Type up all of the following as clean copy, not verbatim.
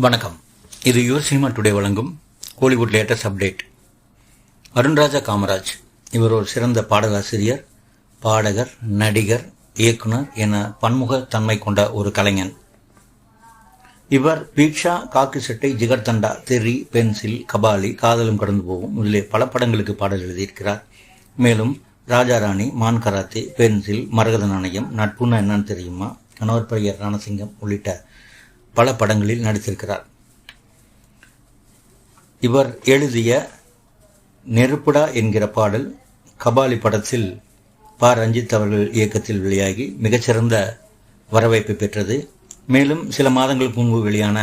வணக்கம். இது your cinema today வழங்கும் கோலிவுட் லேட்டஸ்ட் அப்டேட். அருண்ராஜா காமராஜ் இவர் ஒரு சிறந்த பாடலாசிரியர், பாடகர், நடிகர், இயக்குனர் என பன்முக தன்மை கொண்ட ஒரு கலைஞன். இவர் பீட்சா, காக்கி சட்டை, ஜிகர்தண்டா, தெறி, பென்சில், கபாலி, காதலும் கடந்து போகும் முதலிய பல படங்களுக்கு பாடல் எழுதியிருக்கிறார். மேலும் ராஜாராணி, மான் கராத்தே, பென்சில், மரகத நாணயம், நட்புன்னா என்னன்னு தெரியுமா, கணவர் பெயர் ரணசிங்கம் உள்ளிட்ட பல படங்களில் நடித்திருக்கிறார். இவர் எழுதிய நெருப்புடா என்கிற பாடல் கபாலி படத்தில் ரஞ்சித் அவர்கள் இயக்கத்தில் வெளியாகி மிகச்சிறந்த வரவேற்பை பெற்றது. மேலும் சில மாதங்களுக்கு முன்பு வெளியான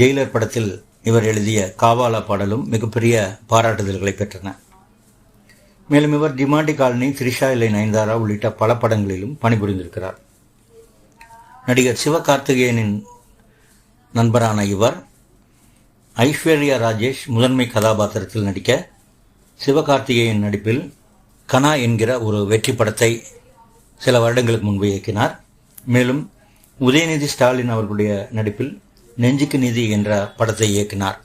ஜெயிலர் படத்தில் இவர் எழுதிய காவாலா பாடலும் மிகப்பெரிய பாராட்டுதல்களை பெற்றன. மேலும் இவர் டிமாண்டி காலனி, த்ரிஷா இல்லை நயன்தாரா உள்ளிட்ட பல படங்களிலும் பணிபுரிந்திருக்கிறார். நடிகர் சிவகார்த்திகேயனின் நண்பரான இவர் ஐஸ்வர்யா ராஜேஷ் முதன்மை கதாபாத்திரத்தில் நடிக்க சிவகார்த்திகேயன் நடிப்பில் கனா என்கிற ஒரு வெற்றி படத்தை சில வருடங்களுக்கு முன்பு இயக்கினார். மேலும் உதயநிதி ஸ்டாலின் அவர்களுடைய நடிப்பில் நெஞ்சுக்கு நிதி என்ற படத்தை இயக்கினார்.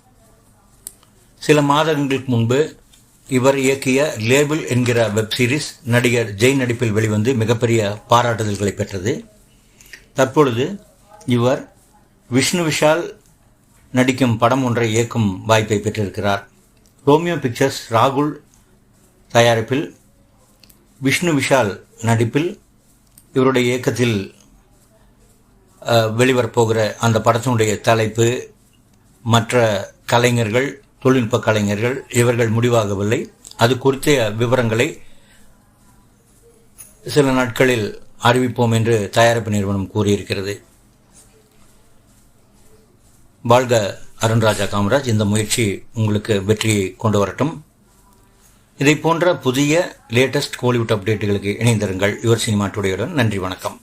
சில மாதங்களுக்கு முன்பு இவர் இயக்கிய லேபிள் என்கிற வெப் சீரிஸ் நடிகர் ஜெய் நடிப்பில் வெளிவந்து மிகப்பெரிய பாராட்டுதல்களை பெற்றது. தற்பொழுது இவர் விஷ்ணு விஷால் நடிக்கும் படம் ஒன்றை இயக்கும் வாய்ப்பை பெற்றிருக்கிறார். ரோமியோ பிக்சர்ஸ் ராகுல் தயாரிப்பில் விஷ்ணு விஷால் நடிப்பில் இவருடைய இயக்கத்தில் வெளிவரப்போகிற அந்த படத்தினுடைய தலைப்பு, மற்ற கலைஞர்கள், தொழில்நுட்ப கலைஞர்கள் இவர்கள் முடிவாகவில்லை. அது குறித்த விவரங்களை சில நாட்களில் அறிவிப்போம் என்று தயாரிப்பு நிறுவனம் கூறியிருக்கிறது. வாழ்க அருண்ராஜா காமராஜ். இந்த முயற்சி உங்களுக்கு வெற்றியை கொண்டு வரட்டும். இதை போன்ற புதிய லேட்டஸ்ட் கோலிவுட் அப்டேட்டுகளுக்கு இணைந்திருங்கள் யுவர் சினிமா டுடேயுடன். நன்றி, வணக்கம்.